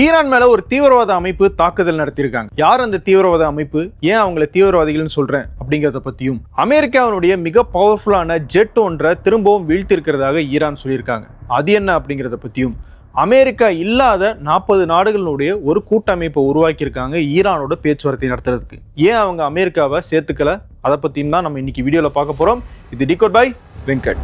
Iran மேல ஒரு தீவிரவாத அமைப்பு தாக்குதல் நடத்தியிருக்காங்க. யார் அந்த தீவிரவாத அமைப்பு, ஏன் அவங்களை தீவிரவாதிகள்னு சொல்றேன் அப்படிங்கறத பத்தியும், அமெரிக்காவினுடைய மிக பவர்ஃபுல்லான ஜெட் ஒன்றை திரும்பவும் வீழ்த்திருக்கிறதாக ஈரான் சொல்லியிருக்காங்க. அது என்ன அப்படிங்கறத பத்தியும், அமெரிக்கா இல்லாத 40 நாடுகளுடைய ஒரு கூட்டமைப்பை உருவாக்கியிருக்காங்க ஈரானோட பேச்சுவார்த்தை நடத்துறதுக்கு. ஏன் அவங்க அமெரிக்காவை சேர்த்துக்கல, அதை பத்தியும் தான் நம்ம இன்னைக்கு வீடியோல பார்க்க போறோம். இது டிகோட் பை வெங்கட்.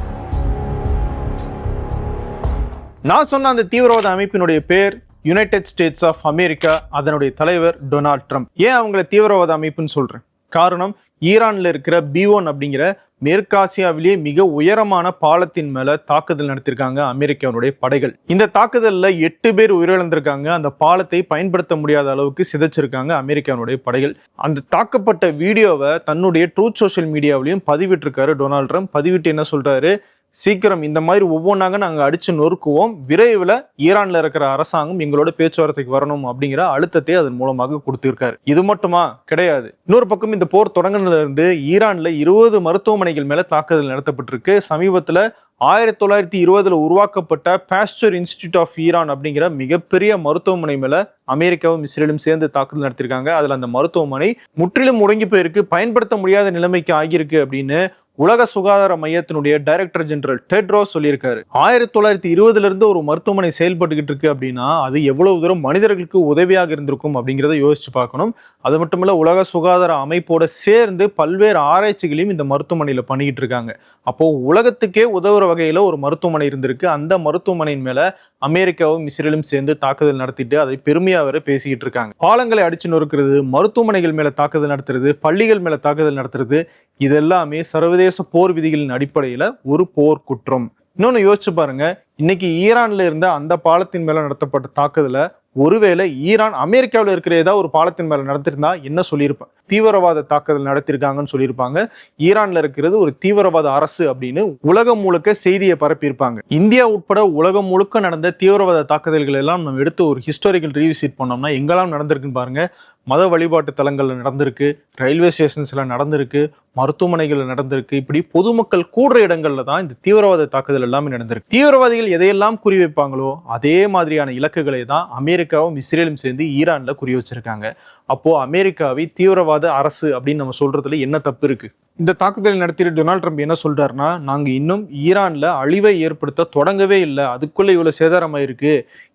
நான் சொன்ன அந்த தீவிரவாத அமைப்பினுடைய பேர் யுனைடெட் ஸ்டேட்ஸ் ஆஃப் அமெரிக்கா. அதனுடைய தலைவர் டொனால்ட் ட்ரம்ப். ஏன் அவங்களை தீவிரவாத அமைப்புன்னு சொல்றேன்? காரணம், ஈரான்ல இருக்கிற B1 அப்படிங்கிற மேற்காசியாவிலேயே மிக உயரமான பாலத்தின் மேல தாக்குதல் நடத்திருக்காங்க அமெரிக்காவுடைய படைகள். இந்த தாக்குதல்ல 8 பேர் உயிரிழந்திருக்காங்க. அந்த பாலத்தை பயன்படுத்த முடியாத அளவுக்கு சிதைச்சிருக்காங்க அமெரிக்காவுடைய படைகள். அந்த தாக்கப்பட்ட வீடியோவை தன்னுடைய ட்ரூத் சோஷியல் மீடியாவிலையும் பதிவிட்டிருக்காரு டொனால்ட் ட்ரம்ப். பதிவிட்டு என்ன சொல்றாரு, சீக்கிரம் இந்த மாதிரி ஒவ்வொன்றாக நாங்கள் அடிச்சு நொறுக்குவோம், விரைவில் ஈரான்ல இருக்கிற அரசாங்கம் எங்களோட பேச்சுவார்த்தைக்கு வரணும் அப்படிங்கிற அழுத்தத்தை அதன் மூலமாக கொடுத்திருக்காரு. இது மட்டுமா? கிடையாது. இன்னொரு பக்கம் இந்த போர் தொடங்கினதுல இருந்து ஈரான்ல 20 மருத்துவமனைகள் மேல தாக்குதல் நடத்தப்பட்டிருக்கு. சமீபத்துல 1920 உருவாக்கப்பட்ட பாஸ்டர் இன்ஸ்டிடியூட் ஆஃப் ஈரான் அப்படிங்கிற மிகப்பெரிய மருத்துவமனை மேல அமெரிக்காவும் இஸ்ரேலும் சேர்ந்து தாக்குதல் நடத்திருக்காங்க. அதுல அந்த மருத்துவமனை முற்றிலும் முடங்கி போயிருக்கு, பயன்படுத்த முடியாத நிலைமைக்கு ஆகியிருக்கு அப்படின்னு உலக சுகாதார மையத்தினுடைய டைரக்டர் ஜெனரல் டெட்ரோஸ் சொல்லியிருக்காரு. 1920 இருந்து ஒரு மருத்துவமனை செயல்பட்டுக்கிட்டு இருக்கு அப்படின்னா அது எவ்வளவு தூரம் மனிதர்களுக்கு உதவியாக இருந்திருக்கும் அப்படிங்கிறத யோசிச்சு பார்க்கணும். அது மட்டும் இல்ல, உலக சுகாதார அமைப்போட சேர்ந்து பல்வேறு ஆராய்ச்சிகளையும் இந்த மருத்துவமனையில பண்ணிக்கிட்டு இருக்காங்க. அப்போ உலகத்துக்கே உதவுற வகையில ஒரு மருத்துவமனை இருந்திருக்கு. அந்த மருத்துவமனையின் மேல அமெரிக்காவும் இஸ்ரேலும் சேர்ந்து தாக்குதல் நடத்திட்டு அதை பெருமையா வர பேசிக்கிட்டு இருக்காங்க. பாலங்களை அடிச்சு நொறுக்கிறது, மருத்துவமனைகள் மேல தாக்குதல் நடத்துறது, பள்ளிகள் மேல தாக்குதல் நடத்துறது, இதெல்லாமே சர்வதேச போர் விதிகளின் அடிப்படையில ஒரு போர் குற்றம். இன்னொன்னு யோசிச்சு பாருங்க, இன்னைக்கு ஈரான்ல இருந்த அந்த பாலத்தின் மேல நடத்தப்பட்ட தாக்குதல ஒருவேளை ஈரான் அமெரிக்காவில் இருக்கிற ஏதாவது ஒரு பாலத்தின் மேல நடத்திருந்தா என்ன சொல்லியிருப்பாங்க? தீவிரவாத தாக்குதல் நடத்திருக்காங்கன்னு சொல்லியிருப்பாங்க. ஈரான்ல இருக்கிறது ஒரு தீவிரவாத அரசு அப்படின்னு உலகம் முழுக்க செய்தியை பரப்பியிருப்பாங்க. இந்தியா உட்பட உலகம் முழுக்க நடந்த தீவிரவாத தாக்குதல்கள் எல்லாம் நம்ம எடுத்து ஒரு ஹிஸ்டாரிக்கல் ரீவிசிட் பண்ணோம்னா எங்கெல்லாம் நடந்திருக்குன்னு பாருங்க. மத வழிபாட்டு தலங்கள்ல நடந்திருக்கு, ரயில்வே ஸ்டேஷன்ஸ்ல நடந்திருக்கு, மருத்துவமனைகள்ல நடந்திருக்கு. இப்படி பொதுமக்கள் கூடுற இடங்கள்ல தான் இந்த தீவிரவாத தாக்குதல் எல்லாமே நடந்திருக்கு. தீவிரவாதிகள் எதையெல்லாம் குறி வைப்பாங்களோ அதே மாதிரியான இலக்குகளை தான் அமெரிக்காவும் இஸ்ரேலும் சேர்ந்து ஈரான்ல குறி வச்சிருக்காங்க. அப்போ அமெரிக்காவை தீவிரவாத அரசு அப்படின்னு நம்ம சொல்றதுல என்ன தப்பு இருக்கு? இந்த தாக்குதலை நடத்திட்டு டொனால்ட் ட்ரம்ப் என்ன சொல்றாருன்னா, நாங்க இன்னும் ஈரான்ல அழிவை ஏற்படுத்த தொடங்கவே இல்லை, அதுக்குள்ள இவ்வளவு சேதாரமாயிருக்கு,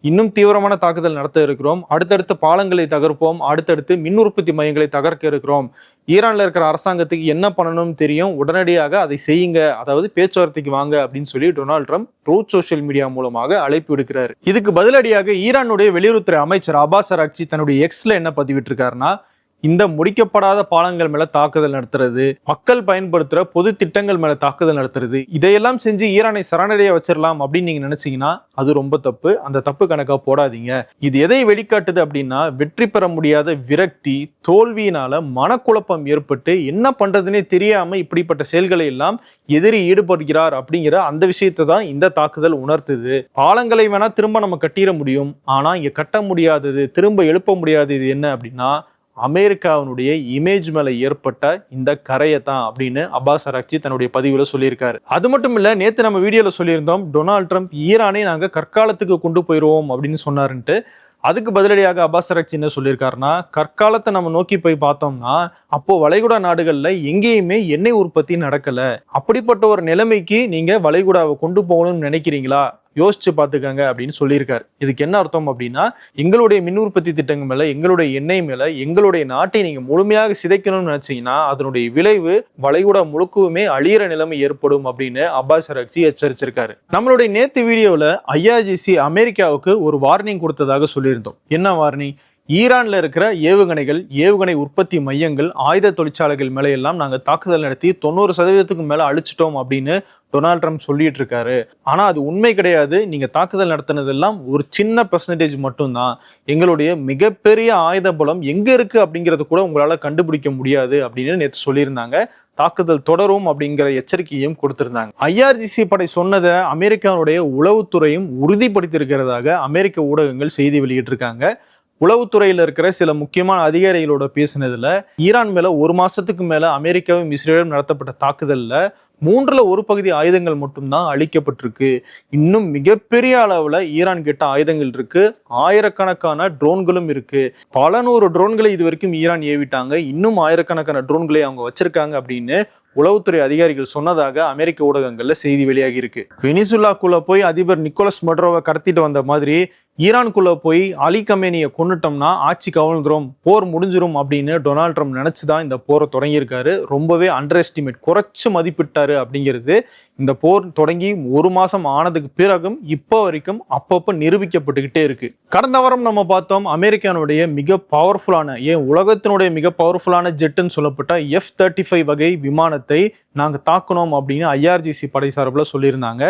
இன்னும் தீவிரமான தாக்குதல் நடத்த இருக்கிறோம், அடுத்தடுத்த பாலங்களை தகர்ப்போம், அடுத்தடுத்து மின் உற்பத்தி மையங்களை தகர்க்க இருக்கிறோம், ஈரான்ல இருக்கிற அரசாங்கத்துக்கு என்ன பண்ணணும்னு தெரியும், உடனடியாக அதை செய்யுங்க, அதாவது பேச்சுவார்த்தைக்கு வாங்க அப்படின்னு சொல்லி Donald Trump truth social media மூலமாக அழைப்பு விடுக்கிறாரு. இதுக்கு பதிலடியாக ஈரானுடைய வெளியுறவுத்துறை அமைச்சர் அப்பாஸ் அராக்சி தன்னுடைய எக்ஸ்ல என்ன பதிவிட்டிருக்காருன்னா, இந்த முடிக்கப்படாத பாலங்கள் மேல தாக்குதல் நடத்துறது, மக்கள் பயன்படுத்துற பொது திட்டங்கள் மேல தாக்குதல் நடத்துறது, இதையெல்லாம் செஞ்சு ஈரானை சரணடைய வச்சிடலாம் அப்படின்னு நீங்க நினைச்சீங்கன்னா அது ரொம்ப தப்பு. அந்த தப்பு கணக்கா போடாதீங்க. இது எதை வெளிக்காட்டுது அப்படின்னா, வெற்றி பெற முடியாத விரக்தி, தோல்வியினால மனக்குழப்பம் ஏற்பட்டு என்ன பண்றதுன்னே தெரியாம இப்படிப்பட்ட செயல்களை எல்லாம் எதிரி ஈடுபடுகிறார் அப்படிங்கிற அந்த விஷயத்தை தான் இந்த தாக்குதல் உணர்த்துது. பாலங்களை வேணா திரும்ப நம்ம கட்டிட முடியும், ஆனா இங்க கட்ட முடியாதது, திரும்ப எழுப்ப முடியாதது என்ன அப்படின்னா அமெரிக்காவினுடைய இமேஜ் மேல ஏற்பட்ட இந்த கரையை தான் அப்படின்னு அப்பாஸ் அராக்சி தன்னுடைய பதிவுல சொல்லியிருக்காரு. அது மட்டும் இல்ல, நேத்து நம்ம வீடியோல சொல்லியிருந்தோம் டொனால்ட் ட்ரம்ப் ஈரானை நாங்க கற்காலத்துக்கு கொண்டு போயிருவோம் அப்படின்னு சொன்னாருன்ட்டு. அதுக்கு பதிலடியாக அப்பாஸ் அராக்சி என்ன சொல்லியிருக்காருன்னா, கற்காலத்தை நம்ம நோக்கி போய் பார்த்தோம்னா அப்போ வளைகுடா நாடுகள்ல எங்கேயுமே எண்ணெய் உற்பத்தி நடக்கல. அப்படிப்பட்ட ஒரு நிலைமைக்கு நீங்க வளைகுடாவை கொண்டு போகணும்னு நினைக்கிறீங்களா? யோசிச்சு பார்த்துக்கங்க அப்படின்னு சொல்லியிருக்காரு. இதுக்கு என்ன அர்த்தம் அப்படின்னா, எங்களுடைய மின் உற்பத்தி திட்டங்கள் மேல, எங்களுடைய எண்ணெய் மேல, எங்களுடைய நாட்டை நீங்க முழுமையாக சிதைக்கணும்னு நினைச்சீங்கன்னா அதனுடைய விளைவு வளைகுடா முழுக்கவுமே அழியிற நிலைமை ஏற்படும் அப்படின்னு அப்பாஸ் அராக்சி எச்சரிச்சிருக்காரு. நம்மளுடைய நேத்து வீடியோல IRGC அமெரிக்காவுக்கு ஒரு வார்னிங் கொடுத்ததாக சொல்லியிருந்தோம். என்ன வார்னிங்? ஈரான்ல இருக்கிற ஏவுகணைகள், ஏவுகணை உற்பத்தி மையங்கள், ஆயுத தொழிற்சாலைகள் மேல எல்லாம் நாங்க தாக்குதல் நடத்தி 90% மேல அழிச்சிட்டோம் அப்படின்னு டொனால்ட் ட்ரம்ப் சொல்லிட்டு இருக்காரு. ஆனா அது உண்மை கிடையாது. நீங்க தாக்குதல் நடத்தினதெல்லாம் ஒரு சின்ன பெர்சன்டேஜ் மட்டும்தான். எங்களுடைய மிகப்பெரிய ஆயுத பலம் எங்க இருக்கு அப்படிங்கறது கூட உங்களால கண்டுபிடிக்க முடியாது அப்படின்னு நேற்று சொல்லியிருந்தாங்க. தாக்குதல் தொடரும் அப்படிங்கிற எச்சரிக்கையும் கொடுத்திருந்தாங்க. IRGC படை சொன்னதை அமெரிக்காவுடைய உளவுத்துறையும் உறுதிப்படுத்தியிருக்கிறதாக அமெரிக்க ஊடகங்கள் செய்தி வெளியிட்டிருக்காங்க. உளவுத்துறையில இருக்கிற சில முக்கியமான அதிகாரிகளோட பேசினதுல ஈரான் மேல 1 மாசத்துக்கு மேல அமெரிக்காவும் இஸ்ரேலும் நடத்தப்பட்ட தாக்குதல்ல மூன்றுல ஒரு பகுதி ஆயுதங்கள் மட்டும்தான் அழிக்கப்பட்டிருக்கு. இன்னும் மிகப்பெரிய அளவுல ஈரான் கிட்ட ஆயுதங்கள் இருக்கு, ஆயிரக்கணக்கான ட்ரோன்களும் இருக்கு. பல நூறு ட்ரோன்களை இது வரைக்கும் ஈரான் ஏவிட்டாங்க, இன்னும் ஆயிரக்கணக்கான ட்ரோன்களை அவங்க வச்சிருக்காங்க அப்படின்னு உளவுத்துறை அதிகாரிகள் சொன்னதாக அமெரிக்க ஊடகங்கள்ல செய்தி வெளியாகி இருக்கு. வெனிசுலாக்குள்ள போய் அதிபர் நிக்கோலஸ் மடுரோவை கடத்திட்டு வந்த மாதிரி ஈரானுக்குள்ள போய் அலி கமேனியை கொண்டுட்டோம்னா ஆட்சி கவிழ்ந்துரும், போர் முடிஞ்சிரும் அப்படின்னு டொனால்ட் ட்ரம்ப் நினைச்சுதான் இந்த போரை தொடங்கியிருக்காரு. ரொம்பவே அண்டர் எஸ்டிமேட், குறைச்சு மதிப்பிட்டாரு அப்படிங்கிறது இந்த போர் தொடங்கி ஒரு மாசம் ஆனதுக்கு பிறகும் இப்போ வரைக்கும் அப்பப்போ நிரூபிக்கப்பட்டுக்கிட்டே இருக்கு. கடந்த வாரம் நம்ம பார்த்தோம், அமெரிக்கானுடைய மிக பவர்ஃபுல்லான, உலகத்தினுடைய மிக பவர்ஃபுல்லான ஜெட்டுன்னு சொல்லப்பட்ட F-35 வகை விமானத்தை நாங்க தாக்கணும் அப்படின்னு IRGC படை சார்பில் சொல்லியிருந்தாங்க.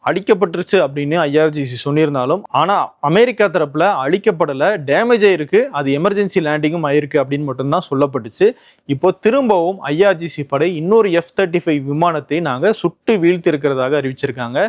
அடிக்கப்பட்டுருச்சு அப்படின்னு IRGC சொன்னிருந்தாலும் ஆனா அமெரிக்கா தரப்புல அழிக்கப்படல, டேமேஜ் ஆயிருக்கு, அது எமர்ஜென்சி லேண்டிங்கும் ஆயிருக்கு அப்படின்னு மட்டும்தான் சொல்லப்பட்டுச்சு. இப்போ திரும்பவும் IRGC படை இன்னொரு F-35 விமானத்தை நாங்க சுட்டு வீழ்த்தி இருக்கிறதாக அறிவிச்சிருக்காங்க.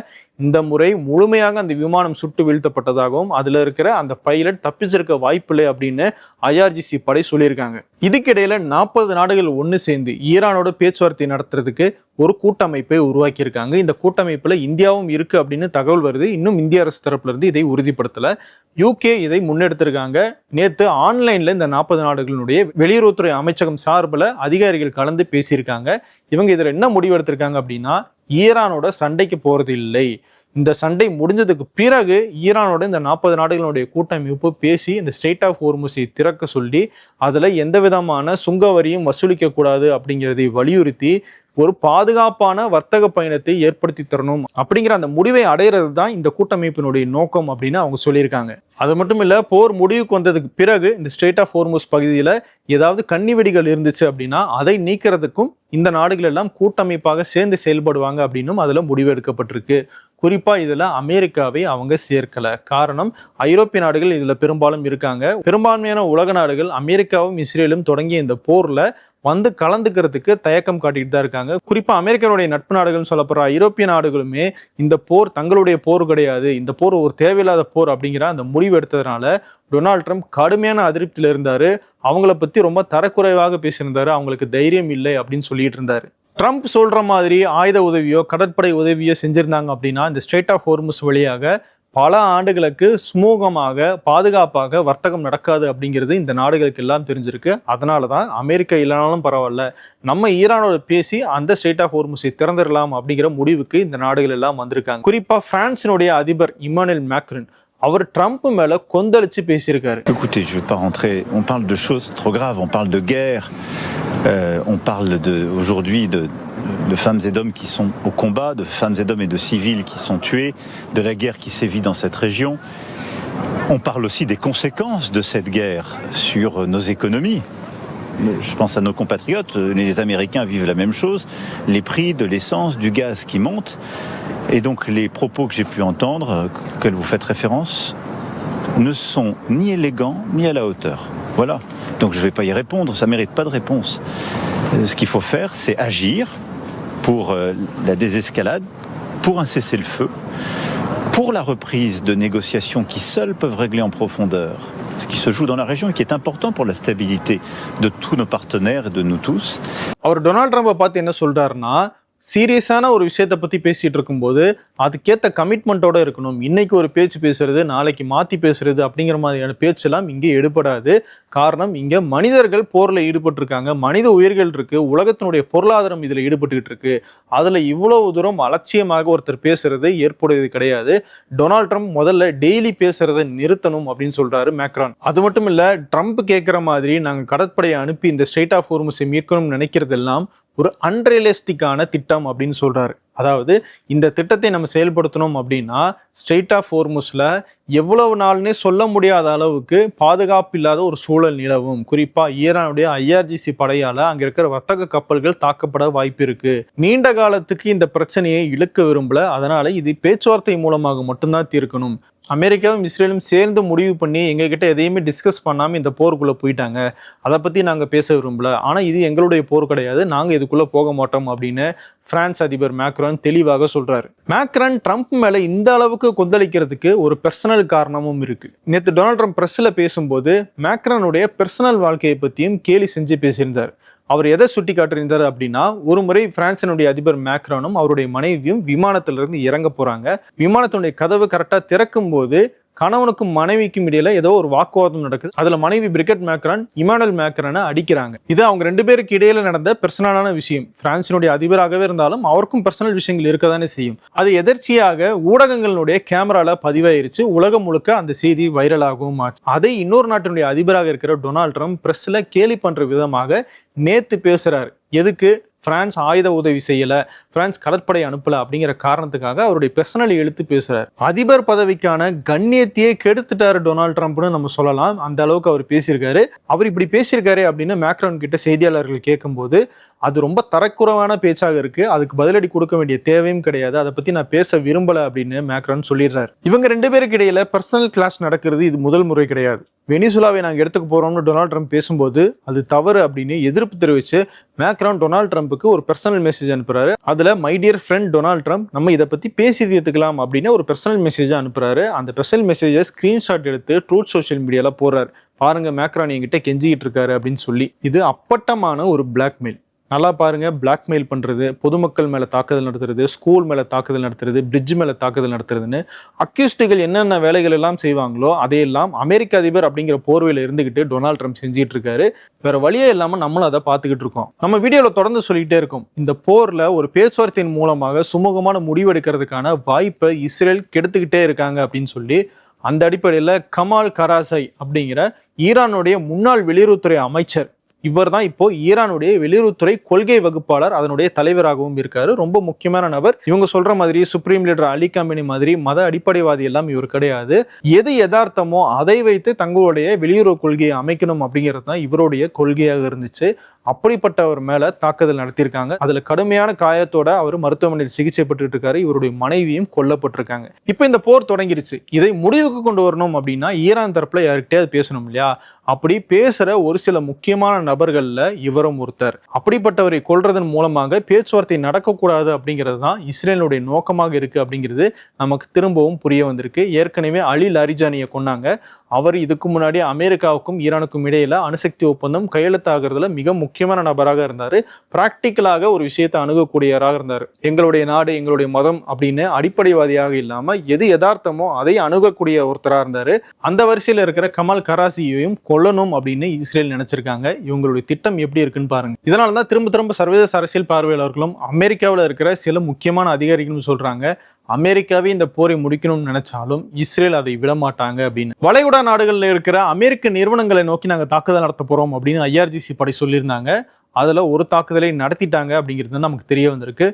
இந்த முறை முழுமையாக அந்த விமானம் சுட்டு வீழ்த்தப்பட்டதாகவும் அதுல இருக்கிற அந்த பைலட் தப்பிச்சிருக்க வாய்ப்பில்லை அப்படின்னு IRGC படை சொல்லியிருக்காங்க. இதுக்கிடையில 40 நாடுகள் ஒன்று சேர்ந்து ஈரானோட பேச்சுவார்த்தை நடத்துறதுக்கு ஒரு கூட்டமைப்பை உருவாக்கியிருக்காங்க. இந்த கூட்டமைப்புல இந்தியாவும் இருக்கு அப்படின்னு தகவல் வருது. இன்னும் இந்திய அரசு தரப்புல இருந்து இதை உறுதிப்படுத்தல. UK இதை முன்னெடுத்திருக்காங்க. நேத்து ஆன்லைன்ல இந்த 40 நாடுகளுடைய வெளியுறவுத்துறை அமைச்சகம் சார்பில் அதிகாரிகள் கலந்து பேசியிருக்காங்க. இவங்க இதுல என்ன முடிவு எடுத்திருக்காங்க அப்படின்னா, ஈரானோட சண்டைக்கு போறது இல்லை, இந்த சண்டை முடிஞ்சதுக்கு பிறகு ஈரானோட இந்த 40 நாடுகளுடைய கூட்டமைப்பு பேசி இந்த ஸ்ட்ரெய்ட் ஆஃப் ஹோர்முஸை திறக்க சொல்லி அதுல எந்த விதமான சுங்க வரியும் வசூலிக்க கூடாது அப்படிங்கிறதை வலியுறுத்தி ஒரு பாதுகாப்பான வர்த்தக பயணத்தை ஏற்படுத்தி தரணும் அப்படிங்கிற அந்த முடிவை அடையிறது தான் இந்த கூட்டமைப்பினுடைய நோக்கம் அப்படின்னு அவங்க சொல்லியிருக்காங்க. அது மட்டும் இல்ல, போர் முடிவுக்கு வந்ததுக்கு பிறகு இந்த ஸ்ட்ரெய்ட் ஆஃப் ஹோர்முஸ் பகுதியில ஏதாவது கன்னி வெடிகள் இருந்துச்சு அப்படின்னா அதை நீக்கிறதுக்கும் இந்த நாடுகள் எல்லாம் கூட்டமைப்பாக சேர்ந்து செயல்படுவாங்க அப்படின்னும் அதுல முடிவு எடுக்கப்பட்டிருக்கு. குறிப்பா இதுல அமெரிக்காவை அவங்க சேர்க்கல. காரணம், ஐரோப்பிய நாடுகள் இதுல பெரும்பாலும் இருக்காங்க. பெரும்பான்மையான உலக நாடுகள் அமெரிக்காவும் இஸ்ரேலும் தொடங்கிய இந்த போர்ல வந்து கலந்துக்கிறதுக்கு தயக்கம் காட்டிட்டு தான் இருக்காங்க. குறிப்பா அமெரிக்காவுடைய நட்பு நாடுகள் சொல்லப்படுற ஐரோப்பிய நாடுகளுமே இந்த போர் தங்களுடைய போர் கிடையாது, இந்த போர் ஒரு தேவையில்லாத போர் அப்படிங்கிற அந்த முடிவு எடுத்ததுனால டொனால்ட் ட்ரம்ப் கடுமையான அதிருப்தியில இருந்தாரு. அவங்கள பத்தி ரொம்ப தரக்குறைவாக பேசியிருந்தாரு, அவங்களுக்கு தைரியம் இல்லை அப்படின்னு சொல்லிட்டு இருந்தாரு. ட்ரம்ப் சொல்ற மாதிரி ஆயுத உதவியோ கடற்படை உதவியோ செஞ்சிருந்தாங்க அப்படின்னா இந்த ஸ்ட்ரெய்ட் ஆஃப் ஹோர்முஸ் வழியாக பல ஆண்டுகளுக்கு சுமூகமாக பாதுகாப்பாக வர்த்தகம் நடக்காது அப்படிங்கிறது இந்த நாடுகளுக்கு எல்லாம் தெரிஞ்சிருக்கு. அதனாலதான் அமெரிக்கா இல்லைனாலும் பரவாயில்ல, நம்ம ஈரானோட பேசி அந்த ஸ்ட்ரெய்ட் ஆஃப் ஹோர்முஸை திறந்துடலாம் அப்படிங்கிற முடிவுக்கு இந்த நாடுகள் எல்லாம் வந்திருக்காங்க. குறிப்பா பிரான்சினுடைய அதிபர் இமானுவேல் மேக்ரன் அவர் ட்ரம்ப் மேல கொந்தளிச்சு பேசியிருக்காரு. Écoutez, je vais pas rentrer, on parle de choses trop graves, on parle de guerre, on parle aujourd'hui de femmes et d'hommes qui sont au combat, de femmes et d'hommes et de civils qui sont tués, de la guerre qui sévit dans cette région. On parle aussi des conséquences de cette guerre sur nos économies. Je pense à nos compatriotes, les Américains vivent la même chose, les prix de l'essence, du gaz qui montent, et donc les propos que j'ai pu entendre, auxquels vous faites référence, ne sont ni élégants ni à la hauteur. Voilà, donc je ne vais pas y répondre, ça ne mérite pas de réponse. Ce qu'il faut faire, c'est agir pour la désescalade, pour un cessez-le-feu, pour la reprise de négociations qui seules peuvent régler en profondeur ce qui se joue dans la région et qui est important pour la stabilité de tous nos partenaires et de nous tous. Our Donald ட்ரம்பை பார்த்து என்ன சொல்றாருன்னா, சீரியஸான ஒரு விஷயத்தை பத்தி பேசிட்டு இருக்கும்போது அதுக்கேற்ற கமிட்மெண்ட்டோட இருக்கணும். இன்னைக்கு ஒரு பேச்சு பேசுறது நாளைக்கு மாத்தி பேசுறது அப்படிங்கிற மாதிரியான பேச்செல்லாம் இங்கே எடுபடாது. காரணம், இங்க மனிதர்கள் போர்ல ஈடுபட்டு இருக்காங்க, மனித உயிர்கள் இருக்கு, உலகத்தினுடைய பொருளாதாரம் இதுல ஈடுபட்டுக்கிட்டு இருக்கு. அதுல இவ்வளவு தூரம் அலட்சியமாக ஒருத்தர் பேசுறது ஏற்புடையது கிடையாது. டொனால்ட் ட்ரம்ப் முதல்ல டெய்லி பேசுறதை நிறுத்தணும் அப்படின்னு சொல்றாரு மேக்ரான். அது மட்டும் இல்ல, ட்ரம்ப் கேட்கிற மாதிரி நாங்க கடற்படையை அனுப்பி இந்த ஸ்ட்ரெய்ட் ஆஃப் ஹோர்முஸை மீட்கணும்னு நினைக்கிறதெல்லாம் ஒரு அன்ரியலிஸ்டிக்கான திட்டம் அப்படின்னு சொல்றாரு. அதாவது இந்த திட்டத்தை நம்ம செயல்படுத்தணும் அப்படின்னா ஸ்ட்ரெய்ட் ஆஃப் ஹோர்முஸ்ல எவ்வளவு நாள்னே சொல்ல முடியாத அளவுக்கு பாதுகாப்பு இல்லாத ஒரு சூழல் நிலவும். குறிப்பா ஈரானுடைய IRGC படையால அங்க இருக்கிற வர்த்தக கப்பல்கள் தாக்கப்பட வாய்ப்பு இருக்கு. நீண்ட காலத்துக்கு இந்த பிரச்சனையை இழுக்க விரும்பல, அதனால இது பேச்சுவார்த்தை மூலமாக மட்டும்தான் தீர்க்கணும். அமெரிக்காவும் இஸ்ரேலும் சேர்ந்து முடிவு பண்ணி எங்ககிட்ட எதையுமே டிஸ்கஸ் பண்ணாம இந்த போருக்குள்ள போயிட்டாங்க, அதை பத்தி நாங்க பேச விரும்பல, ஆனா இது எங்களுடைய போர் கிடையாது, நாங்க இதுக்குள்ள போக மாட்டோம் அப்படின்னு பிரான்ஸ் அதிபர் மேக்ரான் தெளிவாக சொல்றாரு. மேக்ரான் ட்ரம்ப் மேல இந்த அளவுக்கு கொந்தளிக்கிறதுக்கு ஒரு பர்சனல் காரணமும் இருக்கு. நேற்று டொனால்ட் ட்ரம்ப் பிரஸ்ல பேசும்போது மேக்ரானுடைய பர்சனல் வாழ்க்கையை பத்தியும் கேலி செஞ்சு பேசியிருந்தார். அவர் எதை சுட்டி காட்டியிருந்தார் அப்படின்னா, ஒரு முறை பிரான்சினுடைய அதிபர் மேக்ரானும் அவருடைய மனைவியும் விமானத்திலிருந்து இறங்க போறாங்க. விமானத்தினுடைய கதவு கரெக்டா திறக்கும் போது கணவனுக்கும் மனைவிக்கும் இடையில ஏதோ ஒரு வாக்குவாதம் நடக்குது. அதுல மனைவி பிரிகெட் மேக்ரான் இமானுவேல் மேக்ரானை அடிக்கிறாங்க. இது அவங்க 2 பேருக்கு இடையில நடந்த பர்சனலான விஷயம். பிரான்சினுடைய அதிபராகவே இருந்தாலும் அவருக்கும் பர்சனல் விஷயங்கள் இருக்கதானே செய்யும். அது எதர்ச்சியாக ஊடகங்களுடைய கேமரால பதிவாயிருச்சு. உலகம் முழுக்க அந்த செய்தி வைரலாகவும் ஆச்சு. அதை இன்னொரு நாட்டினுடைய அதிபராக இருக்கிற டொனால்ட் ட்ரம்ப் பிரஸ்ல கேலி பண்ற விதமாக நேத்து பேசுறாரு. எதுக்கு? பிரான்ஸ் ஆயுத உதவி செய்யல, பிரான்ஸ் கடற்படை அனுப்பல அப்படிங்கிற காரணத்துக்காக அவருடைய பர்சனல் எழுத்து பேசுறாரு. அதிபர் பதவிக்கான கண்ணியத்தையே கெடுத்துட்டாரு டொனால்ட் ட்ரம்ப்னு நம்ம சொல்லலாம். அந்த அளவுக்கு அவர் பேசியிருக்காரு. அவர் இப்படி பேசியிருக்காரு அப்படின்னு மேக்ரான் கிட்ட செய்தியாளர்கள் கேட்கும்போது, அது ரொம்ப தரக்குறைவான பேச்சாக இருக்கு, அதுக்கு பதிலடி கொடுக்க வேண்டிய தேவையும் கிடையாது, அதை பத்தி நான் பேச விரும்பல அப்படின்னு மேக்ரான் சொல்லிடுறாரு. இவங்க 2 பேருக்கு இடையில பர்சனல் கிளாஷ் நடக்கிறது இது முதல் முறை கிடையாது. வெனிசுலாவை நாங்கள் எடுத்துக்க போறோம்னு டொனால்ட் ட்ரம்ப் பேசும்போது அது தவறு அப்படின்னு எதிர்ப்பு தெரிவிச்சு மேக்ரான் டொனால்ட் ட்ரம்ப்புக்கு ஒரு பர்சனல் மெசேஜ் அனுப்புறாரு. அதுல my dear friend Donald Trump, நம்ம இதை பத்தி பேசி தீர்த்துக்கலாம் அப்படின்னு ஒரு பர்சனல் மெசேஜ் அனுப்புறாரு. அந்த பர்சனல் மெசேஜை ஸ்கிரீன்ஷாட் எடுத்து ட்ரூத் சோஷியல் மீடியால போறாரு. பாருங்க, மேக்ரான் என்கிட்ட கெஞ்சிக்கிட்டு இருக்காரு அப்படின்னு சொல்லி. இது அப்பட்டமான ஒரு பிளாக்மெயில். நல்லா பாருங்க, பிளாக்மெயில் பண்றது, பொதுமக்கள் மேல தாக்குதல் நடத்துறது, ஸ்கூல் மேல தாக்குதல் நடத்துறது, பிரிட்ஜ் மேல தாக்குதல் நடத்துறதுன்னு அக்யூஸ்டுகள் என்னென்ன வேலைகள் எல்லாம் செய்வாங்களோ அதையெல்லாம் அமெரிக்க அதிபர் அப்படிங்கிற போர்வையில இருந்துகிட்டு டொனால்ட் ட்ரம்ப் செஞ்சுட்டு இருக்காரு. வேற வழியே இல்லாம நம்மளும் அதை பார்த்துக்கிட்டு இருக்கோம். நம்ம வீடியோல தொடர்ந்து சொல்லிக்கிட்டே இருக்கோம், இந்த போர்ல ஒரு பேச்சுவார்த்தையின் மூலமாக சுமூகமான முடிவெடுக்கிறதுக்கான வாய்ப்பை இஸ்ரேல் கெடுத்துக்கிட்டே இருக்காங்க அப்படின்னு சொல்லி. அந்த அடிப்படையில் கமால் கராசை அப்படிங்கிற ஈரானுடைய முன்னாள் வெளியுறவுத்துறை அமைச்சர், இவர் தான் இப்போ ஈரானுடைய வெளியுறவுத்துறை கொள்கை வகுப்பாளர், அதனுடைய தலைவராகவும் இருக்காரு. ரொம்ப முக்கியமான நபர். இவங்க சொல்ற மாதிரி சுப்ரீம் லீடர் அலி கமேனி மாதிரி மத அடிப்படைவாதி எல்லாம் இவர் கிடையாது. எது யதார்த்தமோ அதை வைத்து தங்களுடைய வெளியுறவு கொள்கையை அமைக்கணும் அப்படிங்கிறது தான் இவருடைய கொள்கையாக இருந்துச்சு. அப்படிப்பட்டவர் மேல தாக்குதல் நடத்தியிருக்காங்க. அதுல கடுமையான காயத்தோட அவர் மருத்துவமனையில் சிகிச்சை பெற்று இருக்காரு. இவருடைய மனைவியும் கொல்லப்பட்டிருக்காங்க. இப்ப இந்த போர் தொடங்கிருச்சு. இதை முடிவுக்கு கொண்டு வரணும் அப்படின்னா ஈரான் தரப்புல யார்கிட்டயாவது பேசணும் இல்லையா? அப்படி பேசுற ஒரு சில முக்கியமான நபர்கள்ல இவரும் ஒருத்தர். அப்படிப்பட்டவரை கொல்றதன் மூலமாக பேச்சுவார்த்தை நடக்கக்கூடாது அப்படிங்கிறது தான் இஸ்ரேலுடைய நோக்கமாக இருக்கு அப்படிங்கிறது நமக்கு திரும்பவும் புரிய வந்திருக்கு. ஏற்கனவே அலி லாரிஜானியை கொண்டாங்க. அவர் இதுக்கு முன்னாடி அமெரிக்காவுக்கும் ஈரானுக்கும் இடையில அணுசக்தி ஒப்பந்தம் கையெழுத்தாகிறதுல மிக முக்கியமான நபராக இருந்தாரு. பிராக்டிக்கலாக ஒரு விஷயத்தை அணுகக்கூடியவராக இருந்தார். எங்களுடைய நாடு, எங்களுடைய மதம் அப்படின்னு அடிப்படைவாதியாக இல்லாம எது யதார்த்தமோ அதை அணுகக்கூடிய ஒருத்தராக இருந்தாரு. அந்த வரிசையில் இருக்கிற கமால் கராசியையும் கொல்லணும் அப்படின்னு இஸ்ரேல் நினைச்சிருக்காங்க. இவங்களுடைய திட்டம் எப்படி இருக்குன்னு பாருங்க. இதனாலதான் திரும்ப திரும்ப சர்வதேச அரசியல் பார்வையாளர்களும் அமெரிக்காவில் இருக்கிற சில முக்கியமான அதிகாரிகளும் சொல்றாங்க, அமெரிக்காவே இந்த போரை முடிக்கணும்னு நினைச்சாலும் இஸ்ரேல் அதை விடமாட்டாங்க அப்படின்னு. வளைகுடா நாடுகள்ல இருக்கிற அமெரிக்க நிறுவனங்களை நோக்கி நாங்க தாக்குதல் நடத்த போறோம் அப்படின்னு IRGC படை சொல்லியிருந்தாங்க. அதுல ஒரு தாக்குதலை நடத்திட்டாங்க அப்படிங்கிறது நமக்கு தெரிய வந்திருக்கு.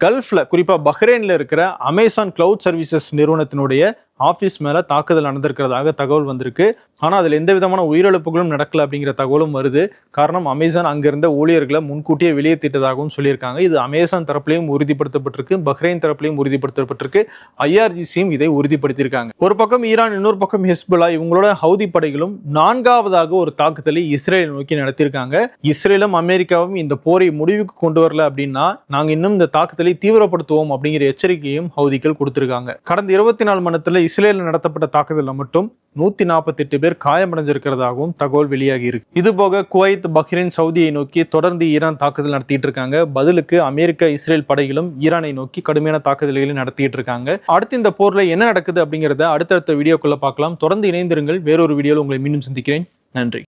கல்ஃப்ல, குறிப்பா பஹ்ரைன்ல இருக்கிற அமேசான் கிளவுட் சர்வீசஸ் நிறுவனத்தினுடைய ஆபீஸ் மேல தாக்குதல் நடந்திருக்கிறதாக தகவல் வந்திருக்கு. ஆனா அதுல எந்த விதமான உயிரிழப்புகளும் நடக்கல அப்படிங்கிற தகவலும் வருது. காரணம், அமேசான் அங்கிருந்த ஊழியர்களை முன்கூட்டியே வெளியேற்றிட்டதாகவும் சொல்லியிருக்காங்க. இது அமேசான் தரப்புலையும் உறுதிப்படுத்தப்பட்டிருக்கு, பஹ்ரைன் தரப்புலையும் உறுதிப்படுத்தப்பட்டிருக்கு. IRGCயும் இதை உறுதிப்படுத்தியிருக்காங்க. ஒரு பக்கம் ஈரான், இன்னொரு பக்கம் ஹெஸ்புல்லா, இவங்களோட ஹவுதி படைகளும் 4வது ஒரு தாக்குதலை இஸ்ரேலை நோக்கி நடத்தியிருக்காங்க. இஸ்ரேலும் அமெரிக்காவும் இந்த போரை முடிவுக்கு கொண்டு வரல அப்படின்னா நாங்க இன்னும் இந்த தாக்குதலை தீவிரப்படுத்துவோம் அப்படிங்கிற எச்சரிக்கையும் ஹவுதிகள் கொடுத்திருக்காங்க. கடந்த 24 மணி நேரத்துல இஸ்ரேலில் நடத்தப்பட்ட தாக்குதல்ல மட்டும் 148 பேர் காயமடைஞ்சிருக்கிறதாகவும் தகவல் வெளியாகி இருக்கு. இது போக குவைத், பஹ்ரைன், சவுதியை நோக்கி தொடர்ந்து ஈரான் தாக்குதல் நடத்திட்டு இருக்காங்க. பதிலுக்கு அமெரிக்கா, இஸ்ரேல் படைகளும் ஈரானை நோக்கி கடுமையான தாக்குதல்களை நடத்திட்டு இருக்காங்க. அடுத்து இந்த போர்ல என்ன நடக்குது அப்படிங்கறத அடுத்தடுத்த வீடியோக்குள்ள பார்க்கலாம். தொடர்ந்து இணைந்திருங்கள். வேறொரு வீடியோவில் உங்களை மீண்டும் சந்திக்கிறேன். நன்றி.